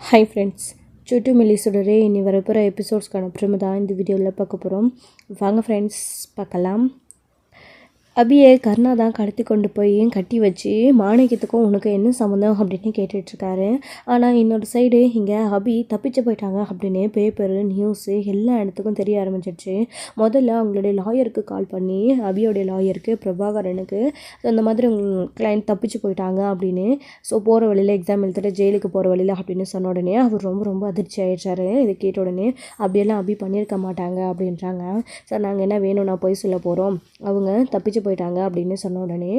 Hi friends, சுட்டு மெல்லிசோடரே இனி வரப்போகிற எபிசோட்ஸ்க்கான அப்புறமா தான் இந்த வீடியோவில் பார்க்க போகிறோம். வாங்க ஃப்ரெண்ட்ஸ் பார்க்கலாம். அபியை கருணா தான் கடத்தி கொண்டு போய் கட்டி வச்சு மாணிக்கத்துக்கும் உனக்கு என்ன சம்மந்தம் அப்படின்னு கேட்டுட்ருக்காரு. ஆனால் இன்னொரு சைடு இங்கே அபி தப்பிச்சு போயிட்டாங்க அப்படின்னு பேப்பரு நியூஸு எல்லா இடத்துக்கும் தெரிய ஆரம்பிச்சிடுச்சு. முதல்ல அவங்களுடைய லாயருக்கு கால் பண்ணி அபியோடைய லாயருக்கு பிரபாகரனுக்கு இந்த மாதிரி கிளைண்ட் தப்பிச்சு போயிட்டாங்க அப்படின்னு போகிற வழியில் எக்ஸாம் எழுதிட்டு ஜெயிலுக்கு போகிற வழியில் அப்படின்னு சொன்ன உடனே அவர் ரொம்ப ரொம்ப அதிர்ச்சி ஆகிடுச்சாரு. இதை கேட்ட உடனே அப்படியெல்லாம் அபி பண்ணியிருக்க மாட்டாங்க அப்படின்றாங்க. சார் நாங்கள் என்ன வேணும், நான் போய் சொல்ல போகிறோம், அவங்க தப்பிச்சு போயிட்டாங்க அப்படின்னு சொன்ன உடனே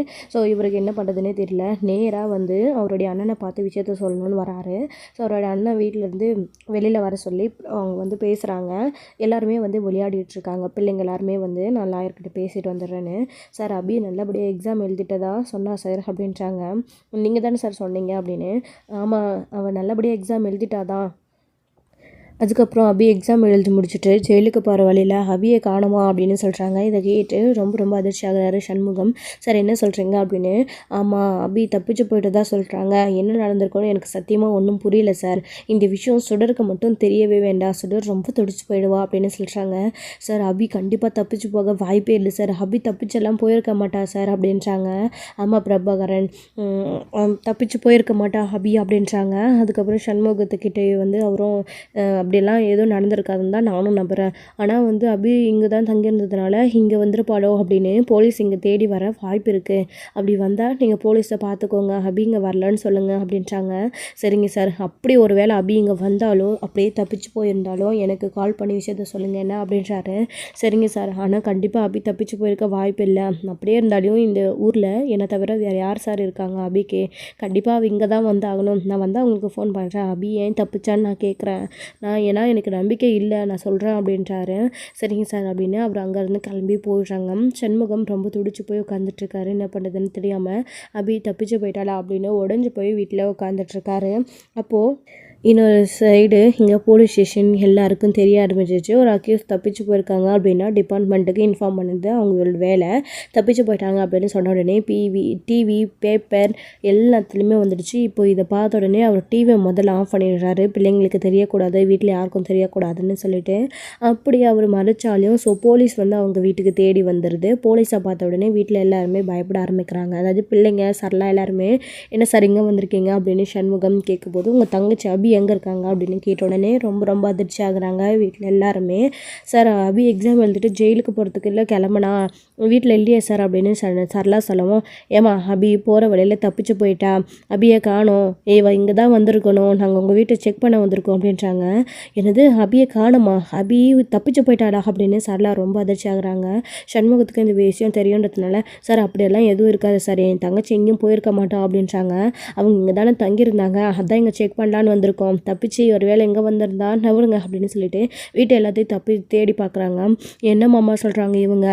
இவருக்கு என்ன பண்ணுறதுனே தெரியல. நேராக வந்து அவருடைய அண்ணனை பார்த்து விஷயத்த சொல்லணும்னு வராரு. அவருடைய அண்ணன் வீட்டிலேருந்து வெளியில் வர சொல்லி அவங்க வந்து பேசுகிறாங்க. எல்லாருமே வந்து விளையாடிட்டு இருக்காங்க. பிள்ளைங்க எல்லாருமே வந்து நான் லாயர்கிட்ட பேசிட்டு வந்துடுறேன்னு. சார் அபி நல்லபடியாக எக்ஸாம் எழுதிட்டதா சொன்னா சார் அப்படின்றாங்க. நீங்கள் தானே சார் சொன்னீங்க அப்படின்னு. ஆமாம், அவள் நல்லபடியாக எக்ஸாம் எழுதிட்டாதான். அதுக்கப்புறம் அபி எக்ஸாம் எழுதி முடிச்சுட்டு ஜெயிலுக்கு போகிற வழியில் அபியை காணுமா அப்படின்னு சொல்கிறாங்க. இதை கேட்டு ரொம்ப ரொம்ப அதிர்ச்சி ஆகிறாரு சண்முகம். சார் என்ன சொல்கிறீங்க அப்படின்னு. ஆமாம், அபி தப்பிச்சு போயிட்டு தான் சொல்கிறாங்க. என்ன நடந்திருக்கோன்னு எனக்கு சத்தியமாக ஒன்றும் புரியல சார். இந்த விஷயம் சுடருக்கு மட்டும் தெரியவே வேண்டாம், சுடர் ரொம்ப துடிச்சு போயிடுவா அப்படின்னு சொல்கிறாங்க. சார் அபி கண்டிப்பாக தப்பிச்சு போக வாய்ப்பே இல்லை சார், அபி தப்பிச்செல்லாம் போயிருக்க மாட்டா சார் அப்படின்றாங்க. ஆமாம் பிரபாகரன் தப்பிச்சு போயிருக்க மாட்டா அபி அப்படின்றாங்க. அதுக்கப்புறம் சண்முகத்துக்கிட்டே வந்து அவரும் அப்படியெல்லாம் எதுவும் நடந்திருக்காதுன்னு தான் நானும் நம்புகிறேன். ஆனால் வந்து அபி இங்கே தான் தங்கியிருந்ததுனால இங்கே வந்துருப்பாளோ அப்படின்னு போலீஸ் இங்கே தேடி வர வாய்ப்பு இருக்குது. அப்படி வந்தால் நீங்கள் போலீஸை பார்த்துக்கோங்க, அபி இங்கே வரலன்னு சொல்லுங்கள் அப்படின்றாங்க. சரிங்க சார், அப்படி ஒரு வேளை அபி இங்கே வந்தாலோ அப்படியே தப்பிச்சு போயிருந்தாலோ எனக்கு கால் பண்ணி விஷயத்த சொல்லுங்கள் என்ன அப்படின்றாரு. சரிங்க சார், ஆனால் கண்டிப்பாக அபி தப்பிச்சு போயிருக்க வாய்ப்பு இல்லை. அப்படியே இருந்தாலும் இந்த ஊரில் என்னை தவிர வேறு யார் சார் இருக்காங்க அபிக்கு? கண்டிப்பாக அவ இங்கே தான் வந்து ஆகணும். நான் வந்து அவங்களுக்கு ஃபோன் பண்ணுறேன், அபி ஏன் தப்பிச்சான்னு நான் கேட்குறேன். ஏன்னா எனக்கு நம்பிக்கை இல்லை, நான் சொல்கிறேன் அப்படின்றாரு. சரிங்க சார் அப்படின்னு அவர் அங்கேருந்து கிளம்பி போயிடுறாங்க. சண்முகம் ரொம்ப துடிச்சு போய் உட்காந்துட்ருக்காரு. என்ன பண்ணுறதுன்னு தெரியாமல் அபி தப்பிச்சு போயிட்டாளா அப்படின்னு உடஞ்சி போய் வீட்டில் உட்காந்துட்ருக்காரு. அப்போது இன்னொரு சைடு இங்கே போலீஸ் ஸ்டேஷன் எல்லாருக்கும் தெரிய ஆரம்பிச்சிச்சு. ஒரு அக்யூஸ் தப்பிச்சு போயிருக்காங்க அப்படின்னா டிபார்ட்மெண்ட்டுக்கு இன்ஃபார்ம் பண்ணுது அவங்களோட வேலை. தப்பிச்சு போயிட்டாங்க அப்படின்னு சொன்ன உடனே டிவி பேப்பர் எல்லாத்துலேயுமே வந்துடுச்சு. இப்போ இதை பார்த்த உடனே அவர் டிவியை முதல்ல ஆஃப் பண்ணிடுறாரு. பிள்ளைங்களுக்கு தெரியக்கூடாது, வீட்டில் யாருக்கும் தெரியக்கூடாதுன்னு சொல்லிட்டு. அப்படி அவர் மறைச்சாலையும் போலீஸ் வந்து அவங்க வீட்டுக்கு தேடி வந்துடுது. போலீஸை பார்த்த உடனே வீட்டில் எல்லாருமே பயப்பட ஆரம்பிக்கிறாங்க. அதாவது பிள்ளைங்க சரலா எல்லாருமே என்ன சார் இங்கே வந்திருக்கீங்க அப்படின்னு சண்முகம் கேட்கும்போது உங்கள் தங்கச்சி அபி எங்கே இருக்காங்க அப்படின்னு கேட்ட உடனே ரொம்ப ரொம்ப அதிர்ச்சி ஆகுறாங்க வீட்டில் எல்லாருமே. சார் அபி எக்ஸாம் எழுதிட்டு ஜெயிலுக்கு போகிறதுக்கு இல்லை கிளம்புனா வீட்டில் இல்லையே சார் அப்படின்னு சரலா சொல்லவும், ஏமா அபி போகிற வழியில் தப்பிச்சு போயிட்டா, அபியை காணோம், ஏவா இங்கே தான் வந்திருக்கணும், நாங்கள் உங்கள் வீட்டை செக் பண்ண வந்திருக்கோம் அப்படின்றாங்க. என்னது அபியை காணுமா, அபி தப்பிச்சு போயிட்டாடா அப்படின்னு சரலா ரொம்ப அதிர்ச்சி ஆகுறாங்க. சண்முகத்துக்கு இந்த விஷயம் தெரியுன்றதுனால சார் அப்படியெல்லாம் எதுவும் இருக்காது சார், என் தங்கச்சி எங்கேயும் போயிருக்க மாட்டோம் அப்படின்றாங்க. அவங்க இங்கே தானே தங்கியிருந்தாங்க, அதான் இங்கே செக் பண்ணலான்னு வந்திருக்கோம், தப்பிச்சு ஒரு வேளை எங்கே வந்திருந்தா நவருங்க அப்படின்னு சொல்லிட்டு வீட்டை எல்லாத்தையும் தேடி பார்க்குறாங்க. என்ன மாமா சொல்கிறாங்க இவங்க,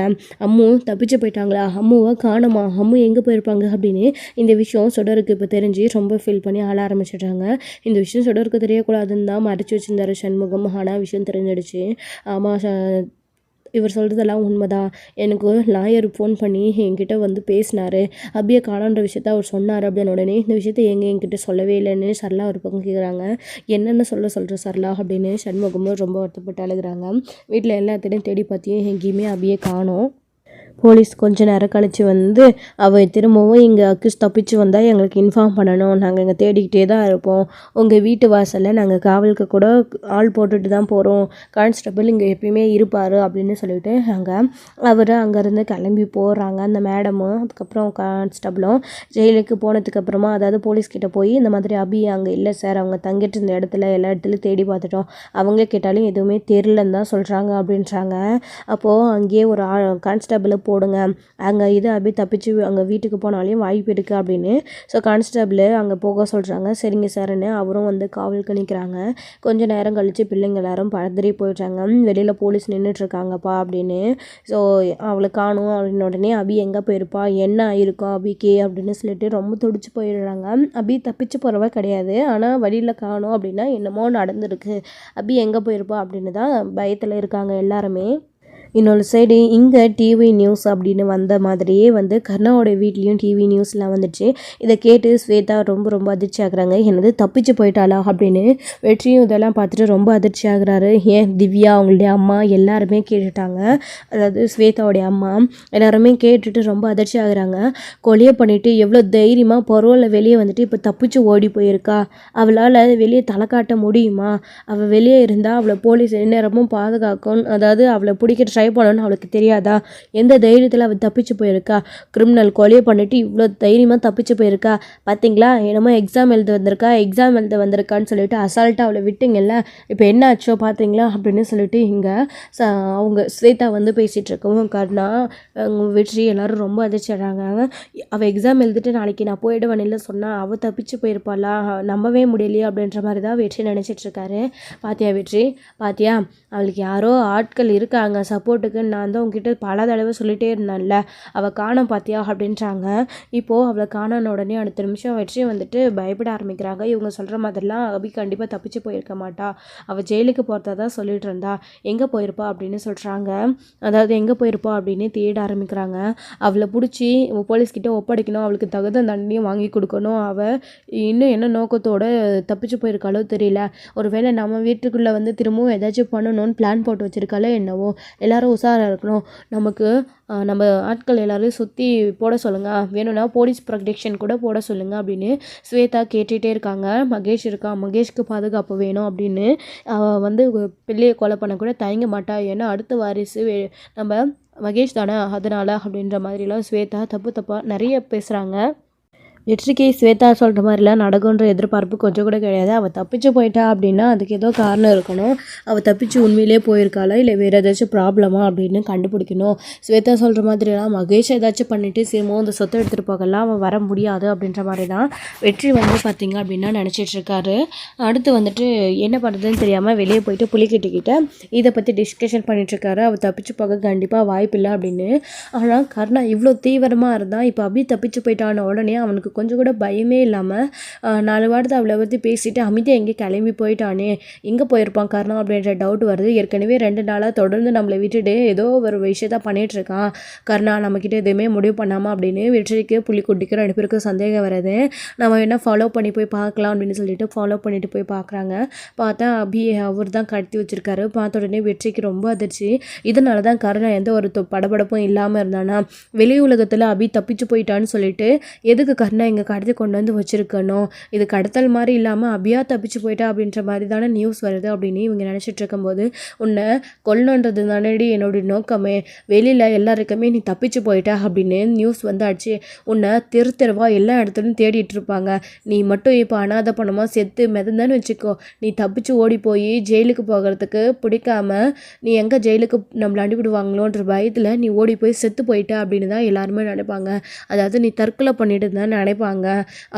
அம்மு தப்பிச்சு போயிட்டாங்களா, அம்முவை காணுமா, அம்மு எங்கே போயிருப்பாங்க அப்படின்னு இந்த விஷயம் சுடருக்கு இப்போ தெரிஞ்சு ரொம்ப ஃபீல் பண்ணி ஆள ஆரம்பிச்சிடுறாங்க. இந்த விஷயம் சுடருக்கு தெரியக்கூடாதுன்னு தான் மறைச்சி வச்சிருந்தாரு சண்முகம். ஆனால் விஷயம் தெரிஞ்சிடுச்சு. ஆமாம், இவர் சொல்கிறதெல்லாம் உண்மைதான். எனக்கு லாயர் ஃபோன் பண்ணி என்கிட்ட வந்து பேசினார், அபியை காணோன்ற விஷயத்த அவர் சொன்னார் அப்படின்னு உடனே இந்த விஷயத்த என்கிட்ட சொல்லவே இல்லைன்னு சரலா ஒரு பக்கம் கேட்குறாங்க. என்னென்ன சொல்கிற சரலா அப்படின்னு சண்முகமும் ரொம்ப வருத்தப்பட்டு அழுகிறாங்க. வீட்டில் எல்லாத்தையும் தேடி பார்த்தியும் எங்கேயுமே அபியை காணோம். போலீஸ் கொஞ்ச நேரம் கழித்து வந்து அவள் திரும்பவும் இங்கே அக்யூஸ் தப்பிச்சு வந்தால் எங்களுக்கு இன்ஃபார்ம் பண்ணணும், நாங்கள் இங்கே தேடிக்கிட்டே தான் இருப்போம், உங்கள் வீட்டு வாசலில் நாங்கள் காவலுக்கு கூட ஆள் போட்டுட்டு தான் போகிறோம், கான்ஸ்டபிள் இங்கே எப்பயுமே இருப்பார் அப்படின்னு சொல்லிட்டு அவர் அங்கேருந்து கிளம்பி போகிறாங்க. அந்த மேடமும் அதுக்கப்புறம் கான்ஸ்டபிளும் ஜெயிலுக்கு போனதுக்கப்புறமா அதாவது போலீஸ்கிட்ட போய் இந்த மாதிரி அபி அங்கே இல்லை சார், அவங்க தங்கிட்டு இருந்த இடத்துல எல்லா இடத்துலையும் தேடி பார்த்துட்டோம், அவங்களே கேட்டாலும் எதுவுமே தெரிலன்னு தான் சொல்கிறாங்க அப்படின்றாங்க. அப்போது அங்கேயே ஒரு கான்ஸ்டபிளை போடுங்க, அங்கே அபி தப்பிச்சு அங்கே வீட்டுக்கு போனாலையும் வாய்ப்பு இருக்குது அப்படின்னு கான்ஸ்டபிள் அங்கே போக சொல்கிறாங்க. சரிங்க சார்ன்னு அவரும் வந்து காவலுக்கு நிற்கிறாங்க. கொஞ்சம் நேரம் கழித்து பிள்ளைங்க எல்லாரும் பதறி போயிடுறாங்க. வெளியில் போலீஸ் நின்றுட்டுருக்காங்கப்பா அப்படின்னு. அவளை காணும் அப்படின்னு உடனே அபி எங்கே போயிருப்பா, என்ன ஆயிருக்கும் அபிக்கு அப்படின்னு சொல்லிட்டு ரொம்ப துடிச்சு போயிடுறாங்க. அபி தப்பிச்சு போகிறவ கிடையாது, ஆனால் வழியில் காணும் அப்படின்னா என்னமோ நடந்திருக்கு, அபி எங்கே போயிருப்பா அப்படின்னு தான் பயத்தில் இருக்காங்க எல்லாருமே. இன்னொரு சைடு இங்கே டிவி நியூஸ் அப்படின்னு வந்த மாதிரியே வந்து கர்ணாவோட வீட்லேயும் டிவி நியூஸ்லாம் வந்துச்சு. இதை கேட்டு ஸ்வேதா ரொம்ப ரொம்ப அதிர்ச்சி ஆகுறாங்க. என்னது தப்பிச்சு போயிட்டாளா அப்படின்னு. வெற்றியும் இதெல்லாம் பார்த்துட்டு ரொம்ப அதிர்ச்சி ஆகுறாரு. ஏன் திவ்யா அவங்களுடைய அம்மா எல்லாருமே கேட்டுட்டாங்க. அதாவது ஸ்வேதாவுடைய அம்மா எல்லாருமே கேட்டுட்டு ரொம்ப அதிர்ச்சி ஆகுறாங்க. கொலையை பண்ணிட்டு எவ்வளோ தைரியமாக பரவாயில்ல வெளியே வந்துட்டு இப்போ தப்பிச்சு ஓடி போயிருக்கா. அவளால் வெளியே தலை காட்ட முடியுமா? அவள் வெளியே இருந்தால் அவளை போலீஸ் நேரமும் பாதுகாக்கும், அதாவது அவளை பிடிக்க ட்ரை பண்ணணும்னு அவளுக்கு தெரியாதா? எந்த தைரியத்தில் அவள் தப்பிச்சு போயிருக்கா? கிரிமினல் கொலையை பண்ணிட்டு இவ்வளோ தைரியமாக தப்பிச்சு போயிருக்கா. பார்த்தீங்களா, என்னமோ எக்ஸாம் எழுத வந்திருக்கான்னு சொல்லிட்டு அசால்ட்டாக அவளை விட்டுங்கல்ல, இப்போ என்ன ஆச்சோ பார்த்தீங்களா அப்படின்னு சொல்லிட்டு இங்கே அவங்க ஸ்வேதா வந்து பேசிகிட்டு இருக்கவும் கர்ணா வெற்றி எல்லோரும் ரொம்ப அதிர்ச்சிடுறாங்க. அவள் எக்ஸாம் எழுதிட்டு நாளைக்கு நான் போயிடுவேன்னு சொன்னால் அவள் தப்பிச்சு போயிருப்பாளா, நம்பவே முடியலையே அப்படின்ற மாதிரி தான் வெற்றி நினச்சிட்ருக்காரு. பாத்தியா வெற்றி, பாத்தியா அவளுக்கு யாரோ ஆட்கள் இருக்காங்க சப்போர்ட்டுக்கு, நான் தான் உங்ககிட்ட பல தடவை சொல்லிகிட்டே இருந்தேன்ல, அவள் காணோம் பாத்தியா அப்படின்றாங்க. இப்போது அவளை காணோன்னு உடனே அடுத்த நிமிஷம் வெற்றி வந்துட்டு பயப்பட ஆரம்பிக்கிறாங்க. இவங்க சொல்கிற மாதிரிலாம் அபி கண்டிப்பாக தப்பிச்சு போயிருக்க மாட்டா, அவள் ஜெயிலுக்கு போகிறதா தான் சொல்லிட்டு இருந்தா, எங்கே போயிருப்பா அப்படின்னு சொல்கிறாங்க. அதாவது எங்கே போயிருப்பா அப்படின்னு தேட ஆரம்பிக்கிறாங்க. அவளை பிடிச்சி போலீஸ்கிட்ட ஒப்படைக்கணும், அவளுக்கு தகுந்த தண்டனையும் வாங்கி கொடுக்கணும். அவள் இன்னும் என்ன நோக்கத்தோடு தப்பிச்சு போயிருக்காளோ தெரியல. ஒருவேளை நம்ம வீட்டுக்குள்ளே வந்து திரும்பவும் ஏதாச்சும் பண்ணணும்னு பிளான் போட்டு வச்சுருக்காளோ என்னவோ. எல்லாரும் உஷாராக இருக்கணும். நமக்கு நம்ம ஆட்கள் எல்லோரும் சுற்றி போட சொல்லுங்கள், வேணும்னா போலீஸ் ப்ரொடெக்ஷன் கூட போட சொல்லுங்கள் அப்படின்னு ஸ்வேதா கேட்டுகிட்டே இருக்காங்க. மகேஷ் இருக்கான், மகேஷ்க்கு பாதுகாப்பு வேணும் அப்படின்னு வந்து பிள்ளையை கொலை பண்ண கூட தயங்க மாட்டா. ஏன்னா அடுத்த வாரிசு நம்ம மகேஷ் தானே, அதனால் அப்படின்ற மாதிரிலாம் ஸ்வேதா தப்பாக நிறைய பேசுகிறாங்க. வெற்றிக்கு ஸ்வேதா சொல்கிற மாதிரிலாம் நடக்குன்ற எதிர்பார்ப்பு கொஞ்சம் கூட கிடையாது. அவள் தப்பிச்சு போயிட்டா அப்படின்னா அதுக்கு ஏதோ காரணம் இருக்கணும். அவள் தப்பிச்சு உண்மையிலே போயிருக்காளா இல்லை வேறு ஏதாச்சும் ப்ராப்ளமா அப்படின்னு கண்டுபிடிக்கணும். ஸ்வேதா சொல்கிற மாதிரிலாம் மகேஷ் ஏதாச்சும் பண்ணிவிட்டு சிமோ இந்த சொத்தை எடுத்துகிட்டு போகலாம், அவன் வர முடியாது அப்படின்ற மாதிரி தான் வெற்றி வந்து பார்த்திங்க அப்படின்னா நினச்சிட்ருக்காரு. அடுத்து வந்துட்டு என்ன பண்ணுறதுன்னு தெரியாமல் வெளியே போயிட்டு புலிக்கிட்ட இதை பற்றி டிஸ்கஷன் பண்ணிகிட்ருக்காரு. அவள் தப்பிச்சு போக கண்டிப்பாக வாய்ப்பில்லை அப்படின்னு. ஆனால் கர்ணா இவ்வளோ தீவிரமாக இருந்தால் இப்போ அப்படி தப்பிச்சு போயிட்டான உடனே அவனுக்கு கொஞ்சம் கூட பயமே இல்லாமல் 4 வாரத்தை அவளை பற்றி பேசிட்டு அமைதியாக எங்கே கிளம்பி போயிட்டானே, எங்கே போயிருப்பான் கர்ணா அப்படின்ற டவுட் வருது. ஏற்கனவே 2 நாளாக தொடர்ந்து நம்மளை விட்டுட்டு ஏதோ ஒரு விஷயத்த பண்ணிகிட்ருக்கான் கர்ணா, நம்மக்கிட்ட எதுவுமே முடிவு பண்ணாமல் அப்படின்னு வெற்றிக்கு புலிக்குட்டிக்கு 2 பேருக்கும் சந்தேகம் வருது. நம்ம என்ன ஃபாலோ பண்ணி போய் பார்க்கலாம் அப்படின்னு சொல்லிட்டு ஃபாலோ பண்ணிட்டு போய் பார்க்குறாங்க. பார்த்தா அபி அவர் தான் கடத்தி வச்சுருக்காரு. பார்த்த உடனே வெற்றிக்கு ரொம்ப அதிர்ச்சி. இதனால தான் கர்ணா எந்த ஒரு படபடப்பும் இல்லாமல் இருந்தானா. வெளி உலகத்தில் அபி தப்பிச்சு போயிட்டான்னு சொல்லிட்டு எதுக்கு கர்ணா இங்கே கடத்தி கொண்டு வந்து வச்சுருக்கணும், இது கடத்தல் மாதிரி இல்லாமல் அபியா தப்பிச்சு போயிட்டா அப்படின்ற மாதிரி தானே நியூஸ் வருது அப்படின்னு இவங்க நினச்சிட்டு இருக்கும்போது, உன்னை கொல்லணுன்றது தானடி என்னுடைய நோக்கமே, வெளியில் எல்லாருக்குமே நீ தப்பிச்சு போயிட்ட அப்படின்னு நியூஸ் வந்தாச்சு. உன்னை தெருவா எல்லா இடத்துலையும் தேடிட்டு இருப்பாங்க. நீ மட்டும் இப்போ அனாதை பணமாக செத்து மிதந்தான்னு வச்சுக்கோ. நீ தப்பிச்சு ஓடி போய் ஜெயிலுக்கு போகிறதுக்கு பிடிக்காம நீ எங்கே ஜெயிலுக்கு நம்மளை அனுப்பிடுவாங்களோன்ற பயத்தில் நீ ஓடி போய் செத்து போயிட்ட அப்படின்னு தான் எல்லாருமே நினைப்பாங்க. அதாவது நீ தற்கொலை பண்ணிட்டு தான் நினைப்பாங்க.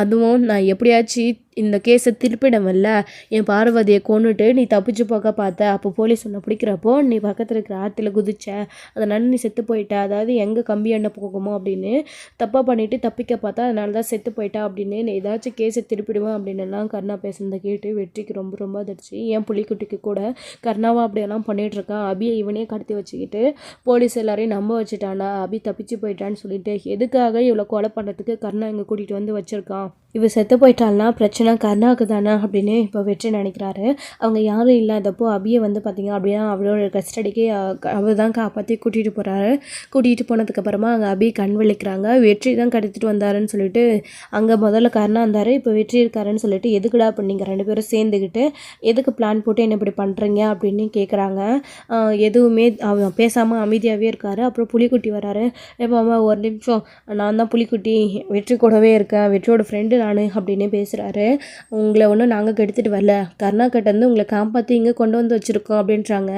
அதுவும் நான் எப்படியாச்சும் இந்த கேஸை திருப்பிடமில்ல, என் பார்வதியை கொண்டுட்டு நீ தப்பிச்சு போக பார்த்த, அப்போ போலீஸ் உன்னை பிடிக்கிறப்போ நீ பக்கத்தில் இருக்கிற ஆற்றுல குதிச்ச, அதனால நீ செத்து போயிட்ட, அதாவது எங்கே கம்பி எண்ணெய் போகுமோ அப்படின்னு தப்பாக பண்ணிவிட்டு தப்பிக்க பார்த்தா அதனால தான் செத்து போயிட்டா அப்படின்னு நீ ஏதாச்சும் கேஸை திருப்பிடுவேன் அப்படின்னுலாம் கர்ணா பேசுனதை கேட்டு வெற்றிக்கு ரொம்ப ரொம்ப அதிர்ச்சி. என் புலிக்குட்டிக்கு கூட கர்ணாவா அப்படியெல்லாம் பண்ணிகிட்ருக்கான், அபியை இவனே கடத்தி வச்சுக்கிட்டு போலீஸ் எல்லாரையும் நம்ப வச்சுட்டானா, அபி தப்பிச்சு போயிட்டான்னு சொல்லிட்டு எதுக்காக இவ்வளோ கொலை பண்ணுறதுக்கு கர்ணா இங்கே கூட்டிகிட்டு வந்து வச்சுருக்கான். இவ செத்து போயிட்டாள்னா பிரச்சனை கர்ணாவுக்கு தானே அப்படின்னு இப்போ வெற்றி நினைக்கிறாரு. அவங்க யாரும் இல்லாதப்போ அபியை வந்து பார்த்திங்க அப்படின்னா அவளோட கஸ்டடிக்கு அவர் தான் காப்பாற்றி கூட்டிகிட்டு போகிறாரு. கூட்டிகிட்டு போனதுக்கப்புறமா அங்கே அபி கண் விழிக்கிறாங்க. வெற்றி தான் கடத்திட்டு வந்தாருன்னு சொல்லிட்டு அங்கே முதல்ல கர்ணா இருந்தார், இப்போ வெற்றி இருக்காருன்னு சொல்லிட்டு எதுக்குடா இப்போ நீங்கள் 2 பேரும் சேர்ந்துக்கிட்டு எதுக்கு பிளான் போட்டு என்ன இப்படி பண்ணுறீங்க அப்படின்னு கேட்குறாங்க. எதுவுமே அவன் பேசாமல் அமைதியாகவே இருக்கார். அப்புறம் புலிக்குட்டி வராரு. இப்போ ஒரு நிமிஷம், நான் தான் புலிக்குட்டி, வெற்றி கூடவே இருக்கேன், வெற்றியோட ஃப்ரெண்டு நான் அப்படின்னு பேசுகிறாரு. உங்களை ஒன்றும் நாங்கள் கெடுத்துட்டு வரல, கர்நாடகேருந்து உங்களை காப்பாற்றி இங்கே கொண்டு வந்து வச்சுருக்கோம் அப்படின்றாங்க.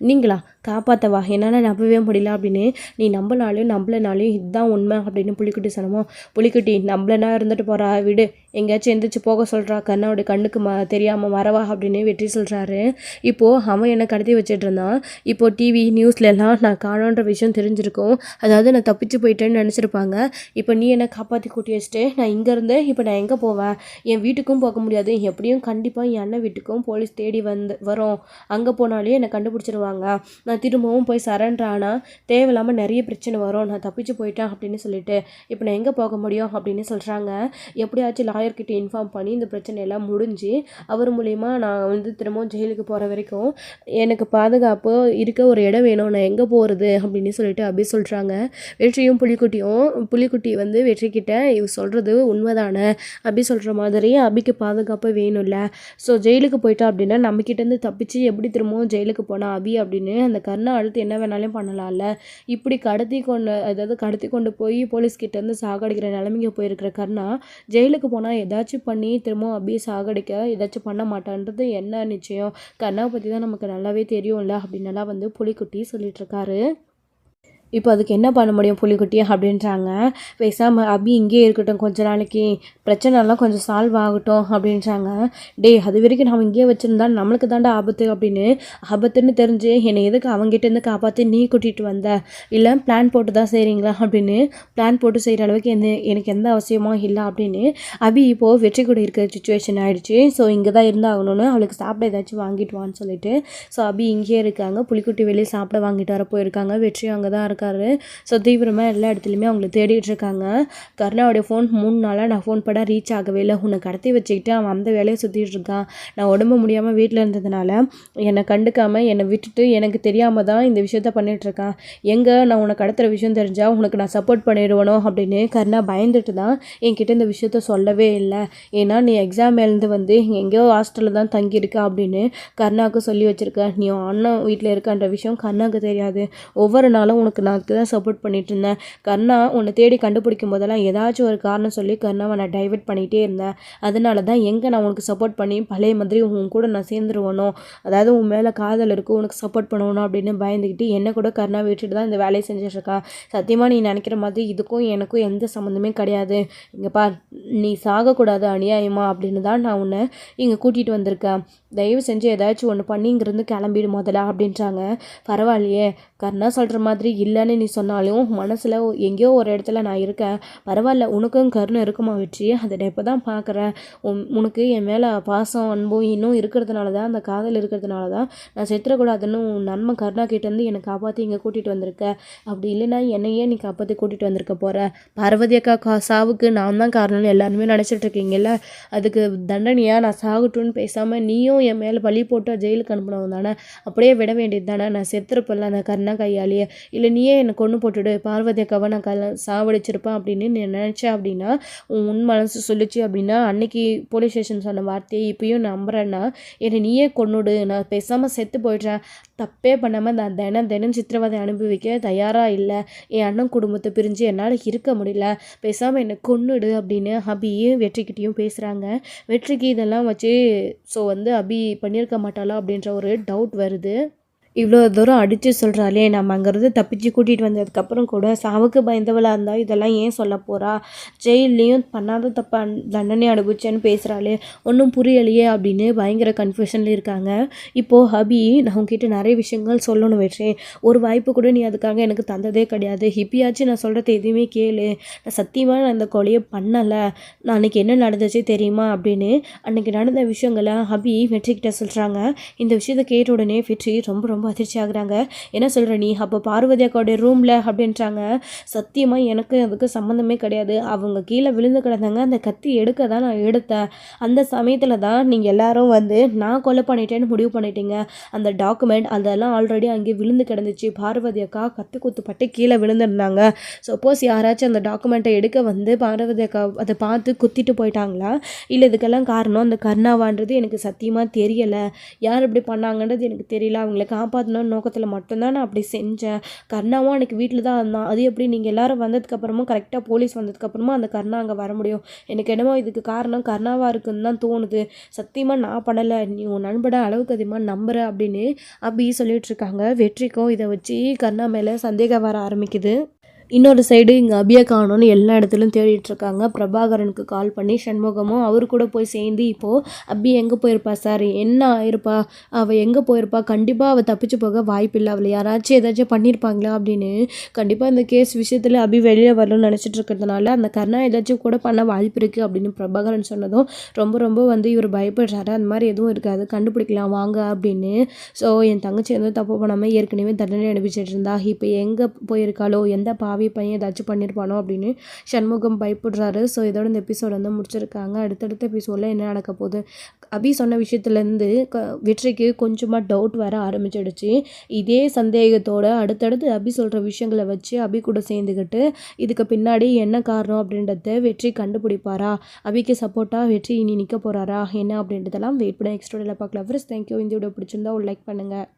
நீங்களா காப்பாற்றவா, என்னால் நம்பவே முடியல அப்படின்னு. நீ நம்பலனாலையும் இதுதான் உண்மை அப்படின்னு புலிக்குட்டி சொன்னமோ, புலிக்குட்டி நம்பலனா இருந்துட்டு போகிறா, விடு, எங்கேயாச்சும் எந்திரிச்சு போக சொல்கிறா, கர்ணாவோட கண்ணுக்கு தெரியாமல் வரவா அப்படின்னு வெற்றி சொல்கிறாரு. இப்போது அவன் என்னை கடத்தி வச்சுட்டு இருந்தான். இப்போது டிவி நியூஸ்லலாம் நான் காணோன்ற விஷயம் தெரிஞ்சிருக்கும், அதாவது நான் தப்பிச்சு போயிட்டேன்னு நினச்சிருப்பாங்க. இப்போ நீ என்னை காப்பாற்றி கூட்டி வச்சுட்டு நான் இங்கேருந்து இப்போ நான் எங்கே போவேன், என் வீட்டுக்கும் போக முடியாது, எப்படியும் கண்டிப்பாக என் அண்ணன் வீட்டுக்கும் போலீஸ் தேடி வரும், அங்கே போனாலே என்னை கண்டுபிடிச்சிருவாங்க, நான் திரும்பவும் போய் சரண்டர் ஆனால் தேவையில்லாமல் நிறைய பிரச்சனை வரும், நான் தப்பிச்சு போயிட்டேன் அப்படின்னு சொல்லிட்டு இப்போ நான் எங்கே போக முடியும் அப்படின்னு சொல்கிறாங்க. எப்படியாச்சும் லாயர்கிட்ட இன்ஃபார்ம் பண்ணி இந்த பிரச்சனையெல்லாம் முடிஞ்சு அவர் மூலிமா நான் வந்து திரும்பவும் ஜெயிலுக்கு போகிற வரைக்கும் எனக்கு பாதுகாப்பு இருக்க ஒரு இடம் வேணும், நான் எங்கே போகிறது அப்படின்னு சொல்லிட்டு அப்படி சொல்கிறாங்க. வெற்றியும் புலிக்குட்டி வந்து வெற்றிக்கிட்ட இவ சொல்கிறது உண்மைதானே அப்படி சொல்கிற மாதிரி அபிக்கு பாதுகாப்பு வேணும்ல, ஸோ ஜெயிலுக்கு போயிட்டா அப்படின்னா நம்மக்கிட்டேருந்து தப்பிச்சு எப்படி திரும்பவும் ஜெயிலுக்கு போனால் அபி அப்படின்னு அந்த கர்ணா அடுத்து என்ன வேணாலும் பண்ணலாம்ல. இப்படி கடத்தி கொண்டு போய் போலீஸ்கிட்டேருந்து சாகடிக்கிற நிலைமைக்கு போயிருக்கிற கர்ணா ஜெயிலுக்கு போனால் ஏதாச்சும் பண்ணி திரும்பவும் அபியை சாகடிக்க ஏதாச்சும் பண்ண மாட்டான்றது என்ன நிச்சயம். கர்ணாவை பற்றி தான் நமக்கு நல்லாவே தெரியும்ல அப்படின்னலாம் வந்து புலிக்குட்டி சொல்லிட்டு இருக்காரு. இப்போ அதுக்கு என்ன பண்ண முடியும் புலிக்குட்டி அப்படின்றாங்க. பேசாமல் அபி இங்கேயே இருக்கட்டும், கொஞ்ச நாளைக்கு பிரச்சனைலாம் கொஞ்சம் சால்வ் ஆகட்டும் அப்படின்றாங்க. அது வரைக்கும் நம்ம இங்கேயே வச்சுருந்தா நம்மளுக்கு தாண்டா ஆபத்து அப்படின்னு ஆபத்துன்னு தெரிஞ்சு என்னை எதுக்கு அவங்ககிட்டேருந்து காப்பாற்றி நீ கூட்டிகிட்டு வந்த, இல்லை பிளான் போட்டு தான் செய்கிறீங்களா அப்படின்னு பிளான் போட்டு செய்கிற அளவுக்கு எனக்கு எந்த அவசியமும் இல்லை அப்படின்னு அபி இப்போது வெற்றி கூட இருக்கிற சுச்சுவேஷன் ஆகிடுச்சு. ஸோ இங்கே தான் இருந்தாகணும்னு அவளுக்கு சாப்பிட ஏதாச்சும் வாங்கிட்டு வான்னு சொல்லிட்டு ஸோ அபி இங்கேயே இருக்காங்க. புலிக்குட்டி வெளியே சாப்பிட வாங்கிட்டு வர போயிருக்காங்க. வெற்றி அங்கே தான் இருக்காரு. ஸோ தீவிரமாக எல்லா இடத்துலையுமே அவங்கள தேடிட்டு இருக்காங்க. கர்ணாவுடைய ஃபோன் 3 நாளாக நான் ஃபோன் பண்ண ரீச் ஆகவே இல்லை, உன்னை கடத்தி வச்சுக்கிட்டு அவன் அந்த வேலையை சுற்றிட்டு இருக்கான். நான் உடம்பு முடியாமல் வீட்டில் இருந்ததுனால என்னை கண்டுக்காமல் என்னை விட்டுட்டு எனக்கு தெரியாமல் தான் இந்த விஷயத்த பண்ணிகிட்ருக்கான். எங்கே நான் உன்னை கடத்துகிற விஷயம் தெரிஞ்சால் உனக்கு நான் சப்போர்ட் பண்ணிடுவனோ அப்படின்னு கர்ணா பயந்துட்டு தான் என்கிட்ட இந்த விஷயத்த சொல்லவே இல்லை. ஏன்னா நீ எக்ஸாம் எழுந்து வந்து எங்கேயோ ஹாஸ்டலில் தான் தங்கியிருக்க அப்படின்னு கர்ணாவுக்கு சொல்லி வச்சுருக்க. நீ அண்ணன் வீட்டில் இருக்கான்ற விஷயம் கர்ணாவுக்கு தெரியாது. ஒவ்வொரு நாளும் உனக்கு நான் தான் சப்போர்ட் பண்ணிட்டு இருந்தேன். கர்ணா உன்னை தேடி கண்டுபிடிக்கும் போதெல்லாம் ஏதாச்சும் ஒரு காரணம் சொல்லி கர்ணாவை நான் டைவெர்ட் பண்ணிகிட்டே இருந்தேன். அதனால தான் எங்கே நான் உனக்கு சப்போர்ட் பண்ணி பழைய மாதிரி உன் கூட நான் சேர்ந்துருவனோ, அதாவது உன் மேலே காதல் இருக்கும் உனக்கு சப்போர்ட் பண்ணணும் அப்படின்னு பயந்துக்கிட்டு என்னை கூட கர்ணா விட்டுட்டு தான் இந்த வேலையை செஞ்சிட்ருக்கா. சத்தியமாக நீ நினைக்கிற மாதிரி இதுக்கும் எனக்கும் எந்த சம்மந்தமே கிடையாது. இங்கே பார், நீ சாகக்கூடாது அநியாயமா அப்படின்னு தான் நான் உன்னை இங்கே கூட்டிகிட்டு வந்திருக்கேன். தயவு செஞ்சு ஏதாச்சும் ஒன்று பண்ணிங்கிறது கிளம்பிடு முதல்ல அப்படின்றாங்க. பரவாயில்லையே, கர்ணா சொல்கிற மாதிரி இல்லைன்னு நீ சொன்னாலும் மனசில் எங்கேயோ ஒரு இடத்துல நான் இருக்கேன். பரவாயில்ல, உனக்கும் கருணை இருக்குமா வெற்றி, அதை நான் இப்போ தான் பார்க்குறேன். உனக்கு என் மேலே பாசம் அன்பும் இன்னும் இருக்கிறதுனால தான், அந்த காதல் இருக்கிறதுனால தான் நான் செத்துறக்கூடாதுன்னு உன் நன்மை கருணா கிட்டேருந்து என்னை காப்பாற்றி இங்கே கூட்டிகிட்டு வந்திருக்க. அப்படி இல்லைன்னா என்னையே நீ காப்பாற்றி கூட்டிகிட்டு வந்திருக்க போகிற. பார்வதி அக்கா சாவுக்கு நான் தான் காரணம்னு எல்லாருமே நினச்சிட்டு இருக்கீங்கல்ல, அதுக்கு தண்டனையாக நான் சாகட்டும்னு பேசாமல் நீயும் என் மேலே பழி போட்டு ஜெயிலுக்கு அனுப்பினவன் தானே, அப்படியே விட வேண்டியது தானே. நான் செத்துருப்பேன்ல அந்த கருணா கையாலேயே, இல்லை நீயே என்னை கொண்டு போட்டுடு, பார்வதி அக்காவை நான் சாவடிச்சிருப்பேன் அப்படின்னு நீ நினச்சேன் அப்படின்னா, உன் மனசு சொல்லிச்சு அப்படின்னா அன்னைக்கு போலீஸ் ஸ்டேஷன் சொன்ன வார்த்தையை இப்பயும் நம்புறேன்னா என்னை நீயே கொன்னுடு, நான் பேசாமல் செத்து போயிடுறேன். தப்பே பண்ணாமல் நான் தினம் சித்திரவதை அனுபவிக்க தயாராக இல்லை. என் அண்ணன் குடும்பத்தை பிரிஞ்சு என்னால் இருக்க முடியல, பேசாமல் என்னை கொன்னுடு அப்படின்னு அபியும் வெற்றிக்கிட்டையும் பேசுகிறாங்க. வெற்றிக்கு இதெல்லாம் வச்சு ஸோ வந்து அபி பண்ணியிருக்க மாட்டாளா அப்படின்ற ஒரு டவுட் வருது. இவ்வளோ தூரம் அடித்து சொல்கிறாளே, நம்ம அங்கேருந்து தப்பிச்சு கூட்டிகிட்டு வந்ததுக்கப்புறம் கூட சாவுக்கு பயந்தவளாக இருந்தால் இதெல்லாம் ஏன் சொல்ல போகிறா, ஜெயிலையும் பண்ணாத தப்ப தண்டனை அனுபவிச்சேன்னு பேசுகிறாளே, ஒன்றும் புரியலையே அப்படின்னு பயங்கர கன்ஃபியூஷனில் இருக்காங்க. இப்போது ஹபி நான் உங்ககிட்ட நிறைய விஷயங்கள் சொல்லணும் வெற்றி, ஒரு வாய்ப்பு கூட நீ அதுக்காக எனக்கு தந்ததே கிடையாது. இப்பயாச்சும் நான் சொல்கிறது எதுவுமே கேளு, நான் சத்தியமாக நான் இந்த கொலையை பண்ணலை, நான் அன்றைக்கி என்ன நடந்துச்சு தெரியுமா அப்படின்னு அன்றைக்கி நடந்த விஷயங்களை ஹபி வெற்றிக்கிட்ட சொல்கிறாங்க. இந்த விஷயத்தை கேட்ட உடனே வெற்றி ரொம்ப அதிர்ச்சி ஆகுறாங்க. என்ன சொல்கிற நீ, அப்போ பார்வதி அக்காவுடைய ரூமில் அப்படின்றாங்க. சத்தியமாக எனக்கு அதுக்கு சம்மந்தமே கிடையாது, அவங்க கீழே விழுந்து கிடந்தாங்க, அந்த கத்தி எடுக்க தான் நான் எடுத்தேன். அந்த சமயத்தில் தான் நீங்கள் எல்லாரும் வந்து நான் கொலை பண்ணிட்டேன்னு முடிவு பண்ணிட்டீங்க. அந்த டாக்குமெண்ட் அதெல்லாம் ஆல்ரெடி அங்கே விழுந்து கிடந்துச்சு. பார்வதி அக்கா கத்தி குத்துப்பட்டு கீழே விழுந்துருந்தாங்க. சப்போஸ் யாராச்சும் அந்த டாக்குமெண்ட்டை எடுக்க வந்து பார்வதி அக்கா அதை பார்த்து குத்திட்டு போயிட்டாங்களா, இல்லை இதுக்கெல்லாம் காரணம் அந்த கர்ணாவான்றது எனக்கு சத்தியமாக தெரியலை. யார் இப்படி பண்ணாங்கன்றது எனக்கு தெரியல. அவங்கள காப்பாற்றணும்னு நோக்கத்தில் மட்டும்தான் நான் அப்படி செஞ்சேன். கர்ணாவும் எனக்கு வீட்டில் தான் இருந்தான். அது எப்படி நீங்கள் எல்லோரும் வந்ததுக்கப்புறமும் கரெக்டாக போலீஸ் வந்ததுக்கப்புறமா அந்த கர்ணா அங்கே வர முடியும்? எனக்கு என்னமோ இதுக்கு காரணம் கர்ணாவாக இருக்குன்னு தான் தோணுது. சத்தியமாக நான் பண்ணலை, நீ உன் நண்பட அளவுக்கு அதிகமாக நம்புற அப்படின்னு அப்படி சொல்லிட்டு இருக்காங்க. வெற்றிக்கும் இதை வச்சு கர்ணா மேலே சந்தேகம் வர ஆரம்பிக்குது. இன்னொரு சைடு இங்கே அபியை காணோன்னு எல்லா இடத்துலையும் தேடிட்டு இருக்காங்க. பிரபாகரனுக்கு கால் பண்ணி சண்முகமும் அவரு கூட போய் சேர்ந்து இப்போது அபி எங்கே போயிருப்பா சார், என்ன ஆயிருப்பா, அவள் எங்கே போயிருப்பா, கண்டிப்பாக அவள் தப்பிச்சு போக வாய்ப்பில்லை, அவளை யாராச்சும் ஏதாச்சும் பண்ணியிருப்பாங்களா அப்படின்னு கண்டிப்பாக இந்த கேஸ் விஷயத்தில் அபி வெளியே வரணும்னு நினச்சிட்டு இருக்கிறதுனால அந்த கர்ணா ஏதாச்சும் கூட பண்ண வாய்ப்பு இருக்குது அப்படின்னு பிரபாகரன் சொன்னதும் ரொம்ப ரொம்ப இவர் பயப்படுறாரு. அந்த மாதிரி எதுவும் இருக்காது, கண்டுபிடிக்கலாம் வாங்க அப்படின்னு. ஸோ என் தங்கச்சி எதுவும் தப்பு பண்ணாமல் ஏற்கனவே தண்டனை அனுப்பிச்சிட்டு இருந்தா, இப்போ எங்கே போயிருக்காளோ, எந்த பாவி பையன் ஏதாச்சும் பண்ணியிருப்பானோ அப்படின்னு சண்முகம் பயப்படுறாரு. ஸோ இதோட இந்த எபிசோட் முடிச்சிருக்காங்க. அடுத்தடுத்த எபிசோடில் என்ன நடக்க போகுது, அபி சொன்ன விஷயத்துலேருந்து வெற்றிக்கு கொஞ்சமாக டவுட் வர ஆரம்பிச்சிடுச்சு. இதே சந்தேகத்தோட அடுத்தடுத்து அபி சொல்கிற விஷயங்களை வச்சு அபி கூட சேர்ந்துக்கிட்டு இதுக்கு பின்னாடி என்ன காரணம் அப்படின்றத வெற்றி கண்டுபிடிப்பாரா, அபிக்கு சப்போர்ட்டாக வெற்றி இனி நிற்க போகிறாரா என்ன அப்படின்றதெல்லாம் வெயிட் பண்ண எக்ஸ்ட்ரோடியில் பார்க்கலாம். Friends thank you. இந்த வீடியோ பிடிச்சிருந்தா ஒரு லைக் பண்ணுங்கள்.